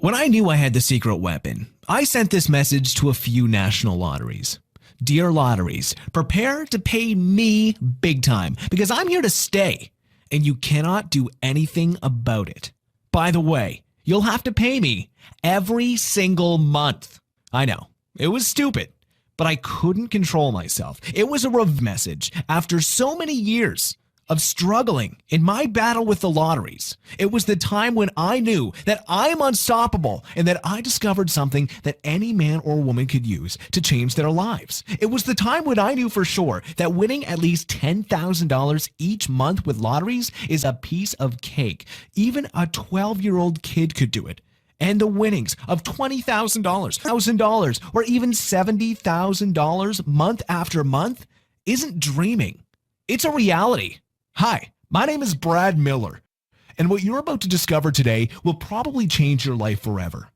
When I knew I had the secret weapon, I sent this message to a few national lotteries. Dear lotteries, prepare to pay me big time because I'm here to stay and you cannot do anything about it. By the way, you'll have to pay me every single month. I know, it was stupid, but I couldn't control myself. It was a rev message after so many years of struggling in my battle with the lotteries. It was the time when I knew that I am unstoppable and that I discovered something that any man or woman could use to change their lives. It was the time when I knew for sure that winning at least $10,000 each month with lotteries is a piece of cake. Even a 12-year-old kid could do it. And the winnings of $20,000, $1,000, or even $70,000 month after month isn't dreaming. It's a reality. Hi, my name is Brad Miller, and what you're about to discover today will probably change your life forever.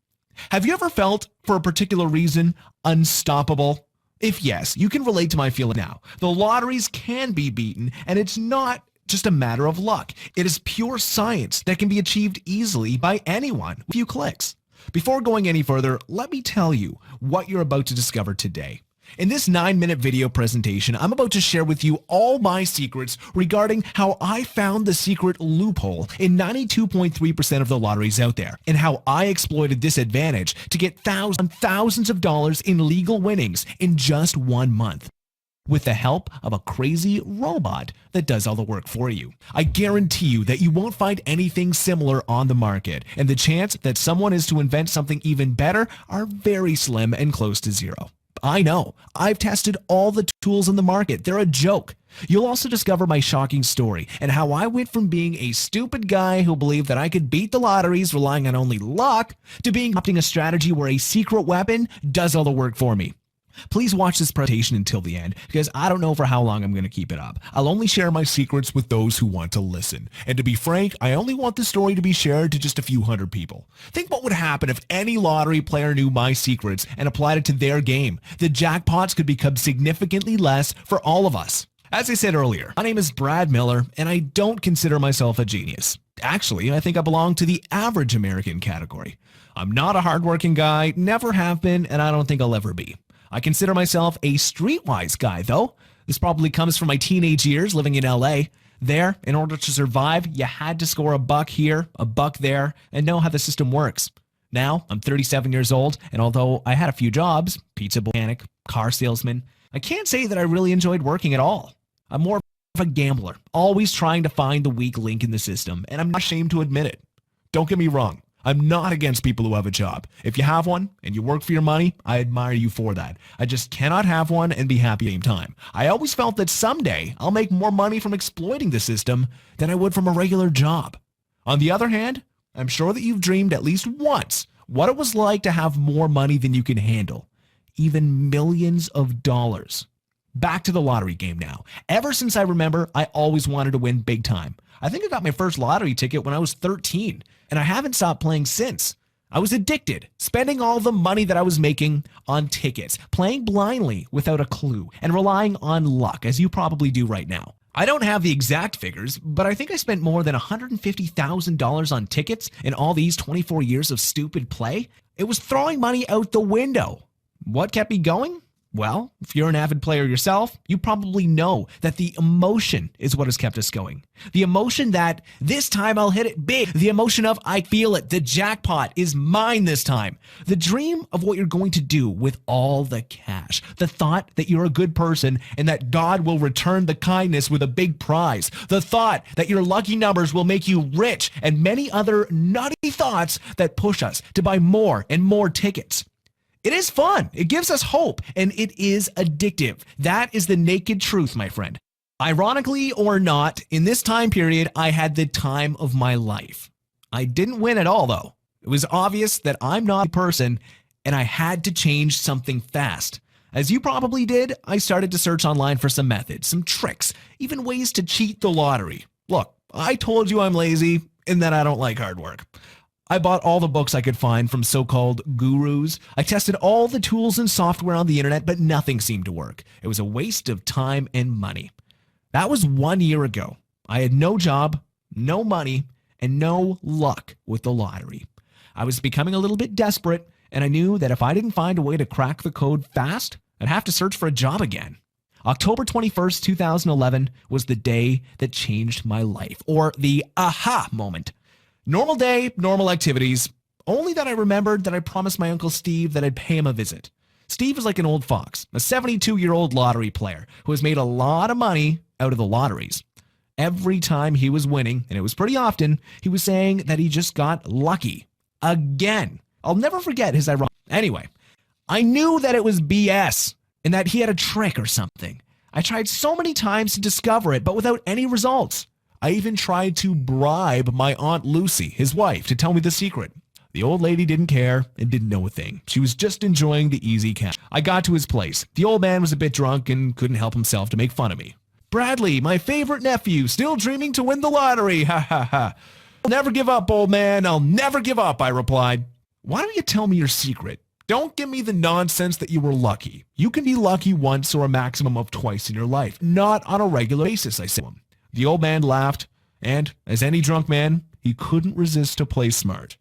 Have you ever felt, for a particular reason, unstoppable? If yes, you can relate to my feeling now. The lotteries can be beaten, and it's not just a matter of luck. It is pure science that can be achieved easily by anyone with a few clicks. Before going any further, let me tell you what you're about to discover today. In this 9-minute video presentation, I'm about to share with you all my secrets regarding how I found the secret loophole in 92.3% of the lotteries out there, and how I exploited this advantage to get thousands of dollars in legal winnings in just 1 month, with the help of a crazy robot that does all the work for you. I guarantee you that you won't find anything similar on the market, and the chance that someone is to invent something even better are very slim and close to zero. I know. I've tested all the tools in the market. They're a joke. You'll also discover my shocking story and how I went from being a stupid guy who believed that I could beat the lotteries relying on only luck to being adopting a strategy where a secret weapon does all the work for me. Please watch this presentation until the end because I don't know for how long I'm going to keep it up. I'll only share my secrets with those who want to listen. And to be frank, I only want the story to be shared to just a few hundred people. Think what would happen if any lottery player knew my secrets and applied it to their game. The jackpots could become significantly less for all of us. As I said earlier, my name is Brad Miller and I don't consider myself a genius. Actually, I think I belong to the average American category. I'm not a hardworking guy, never have been, and I don't think I'll ever be. I consider myself a streetwise guy, though. This probably comes from my teenage years living in LA. There, in order to survive, you had to score a buck here, a buck there, and know how the system works. Now, I'm 37 years old, and although I had a few jobs, pizza mechanic, car salesman, I can't say that I really enjoyed working at all. I'm more of a gambler, always trying to find the weak link in the system, and I'm not ashamed to admit it. Don't get me wrong. I'm not against people who have a job. If you have one and you work for your money, I admire you for that. I just cannot have one and be happy at the same time. I always felt that someday I'll make more money from exploiting the system than I would from a regular job. On the other hand, I'm sure that you've dreamed at least once what it was like to have more money than you can handle, even millions of dollars. Back to the lottery game now. Ever since I remember, I always wanted to win big time. I think I got my first lottery ticket when I was 13, and I haven't stopped playing since. I was addicted, spending all the money that I was making on tickets, playing blindly without a clue, and relying on luck, as you probably do right now. I don't have the exact figures, but I think I spent more than $150,000 on tickets in all these 24 years of stupid play. It was throwing money out the window. What kept me going? Well, if you're an avid player yourself, you probably know that the emotion is what has kept us going. The emotion that this time I'll hit it big. The emotion of I feel it. The jackpot is mine this time. The dream of what you're going to do with all the cash. The thought that you're a good person and that God will return the kindness with a big prize. The thought that your lucky numbers will make you rich and many other nutty thoughts that push us to buy more and more tickets. It is fun, it gives us hope, and it is addictive. That is the naked truth, my friend. Ironically or not, in this time period, I had the time of my life. I didn't win at all, though. It was obvious that I'm not a person, and I had to change something fast. As you probably did, I started to search online for some methods, some tricks, even ways to cheat the lottery. Look, I told you I'm lazy and that I don't like hard work. I bought all the books I could find from so-called gurus. I tested all the tools and software on the internet, but nothing seemed to work. It was a waste of time and money. That was 1 year ago. I had no job, no money, and no luck with the lottery. I was becoming a little bit desperate, and I knew that if I didn't find a way to crack the code fast, I'd have to search for a job again. October 21st, 2011 was the day that changed my life, or the aha moment. Normal day, normal activities, only that I remembered that I promised my Uncle Steve that I'd pay him a visit. Steve is like an old fox, a 72-year-old lottery player who has made a lot of money out of the lotteries. Every time he was winning, and it was pretty often, he was saying that he just got lucky. Again. I'll never forget his ironic. Anyway, I knew that it was BS and that he had a trick or something. I tried so many times to discover it, but without any results. I even tried to bribe my Aunt Lucy, his wife, to tell me the secret. The old lady didn't care and didn't know a thing. She was just enjoying the easy cash. I got to his place. The old man was a bit drunk and couldn't help himself to make fun of me. "Bradley, my favorite nephew, still dreaming to win the lottery, ha ha ha. I'll never give up, old man, I'll never give up," I replied. "Why don't you tell me your secret? Don't give me the nonsense that you were lucky. You can be lucky once or a maximum of twice in your life, not on a regular basis," I said to him. The old man laughed, and as any drunk man, he couldn't resist to play smart.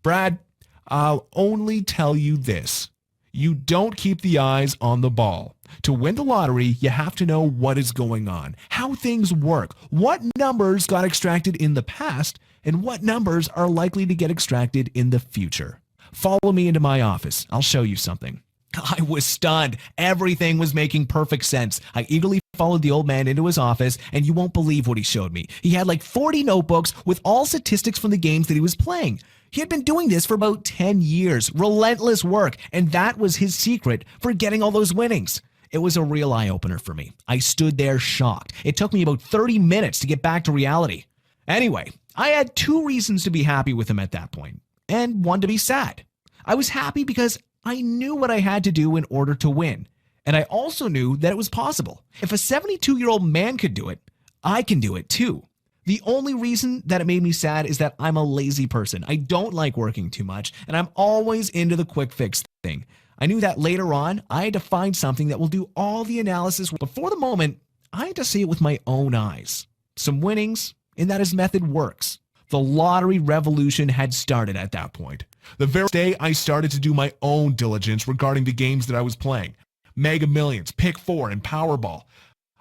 "Brad, I'll only tell you this. You don't keep the eyes on the ball. To win the lottery, you have to know what is going on, how things work, what numbers got extracted in the past, and what numbers are likely to get extracted in the future. Follow me into my office. I'll show you something." I was stunned. Everything was making perfect sense. I eagerly followed the old man into his office, and you won't believe what he showed me. He had like 40 notebooks with all statistics from the games that he was playing. He had been doing this for about 10 years, relentless work, and that was his secret for getting all those winnings. It was a real eye-opener for me. I stood there shocked. It took me about 30 minutes to get back to reality. Anyway, I had 2 reasons to be happy with him at that point, and 1 to be sad. I was happy because I knew what I had to do in order to win, and I also knew that it was possible. If a 72-year-old man could do it, I can do it too. The only reason that it made me sad is that I'm a lazy person. I don't like working too much, and I'm always into the quick fix thing. I knew that later on, I had to find something that will do all the analysis, but for the moment, I had to see it with my own eyes. Some winnings, and that his method works. The lottery revolution had started at that point. The very day I started to do my own diligence regarding the games that I was playing. Mega Millions, Pick 4, and Powerball.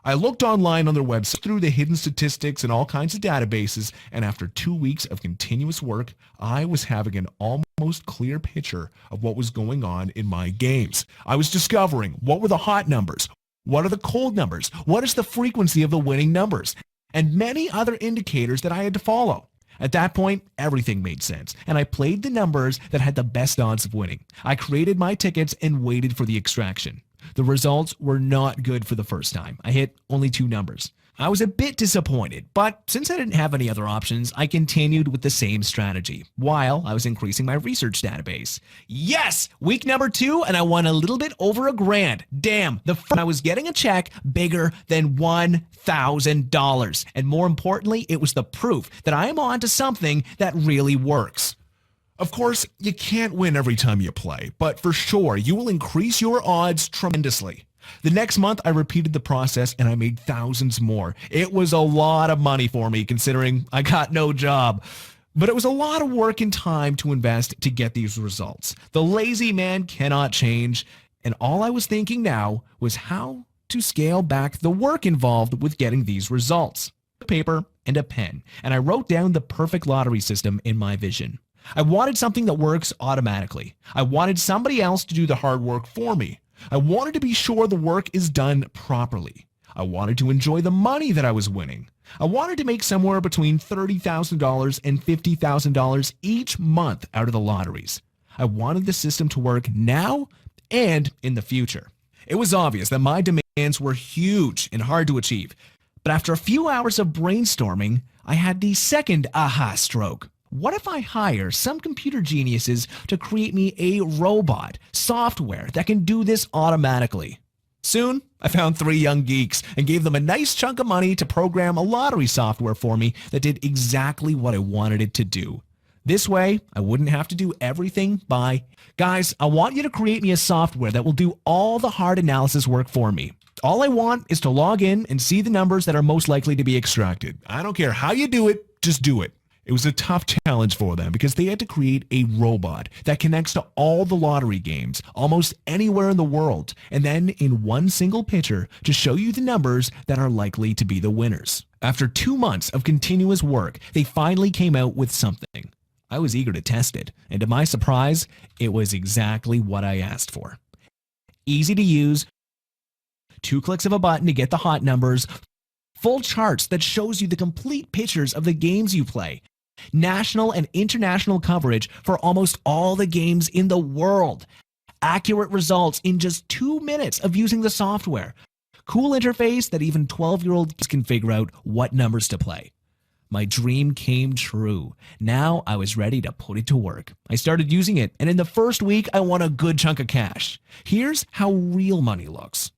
I looked online on their website through the hidden statistics and all kinds of databases, and after 2 weeks of continuous work, I was having an almost clear picture of what was going on in my games. I was discovering what were the hot numbers, what are the cold numbers, what is the frequency of the winning numbers, and many other indicators that I had to follow. At that point, everything made sense, and I played the numbers that had the best odds of winning. I created my tickets and waited for the extraction. The results were not good for the first time. I hit only 2 numbers. I was a bit disappointed, but since I didn't have any other options, I continued with the same strategy while I was increasing my research database. Yes! Week number 2, and I won a little bit over $1,000. Damn, the first I was getting a check bigger than $1,000. And more importantly, it was the proof that I am on to something that really works. Of course, you can't win every time you play, but for sure, you will increase your odds tremendously. The next month, I repeated the process and I made thousands more. It was a lot of money for me considering I got no job. But it was a lot of work and time to invest to get these results. The lazy man cannot change, and all I was thinking now was how to scale back the work involved with getting these results. A paper and a pen, and I wrote down the perfect lottery system in my vision. I wanted something that works automatically. I wanted somebody else to do the hard work for me. I wanted to be sure the work is done properly. I wanted to enjoy the money that I was winning. I wanted to make somewhere between $30,000 and $50,000 each month out of the lotteries. I wanted the system to work now and in the future. It was obvious that my demands were huge and hard to achieve. But after a few hours of brainstorming, I had the second aha stroke. What if I hire some computer geniuses to create me a robot, software that can do this automatically? Soon, I found 3 young geeks and gave them a nice chunk of money to program a lottery software for me that did exactly what I wanted it to do. This way, I wouldn't have to do everything by, guys, I want you to create me a software that will do all the hard analysis work for me. All I want is to log in and see the numbers that are most likely to be extracted. I don't care how you do it, just do it. It was a tough challenge for them because they had to create a robot that connects to all the lottery games almost anywhere in the world, and then in one single picture to show you the numbers that are likely to be the winners. After 2 months of continuous work, they finally came out with something. I was eager to test it, and to my surprise, it was exactly what I asked for. Easy to use, 2 clicks of a button to get the hot numbers, full charts that shows you the complete pictures of the games you play, national and international coverage for almost all the games in the world, accurate results in just 2 minutes of using the software, cool interface that even 12-year-olds can figure out what numbers to play. My dream came true. Now I was ready to put it to work. I started using it, and in the first week, I won a good chunk of cash. Here's how real money looks.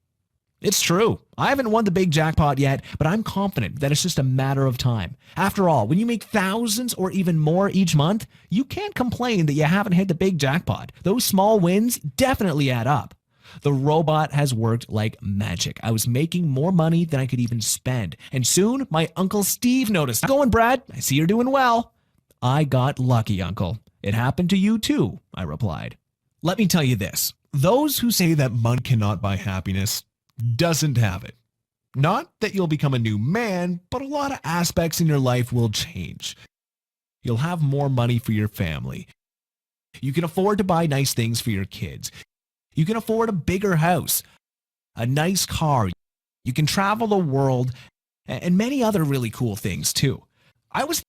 It's true. I haven't won the big jackpot yet, but I'm confident that it's just a matter of time. After all, when you make thousands or even more each month, you can't complain that you haven't hit the big jackpot. Those small wins definitely add up. The robot has worked like magic. I was making more money than I could even spend. And soon, my Uncle Steve noticed. "How's it going, Brad? I see you're doing well." "I got lucky, Uncle. It happened to you too," I replied. Let me tell you this. Those who say that money cannot buy happiness doesn't have it. Not that you'll become a new man, but a lot of aspects in your life will change. You'll have more money for your family. You can afford to buy nice things for your kids. You can afford a bigger house, a nice car. You can travel the world, and many other really cool things too. I was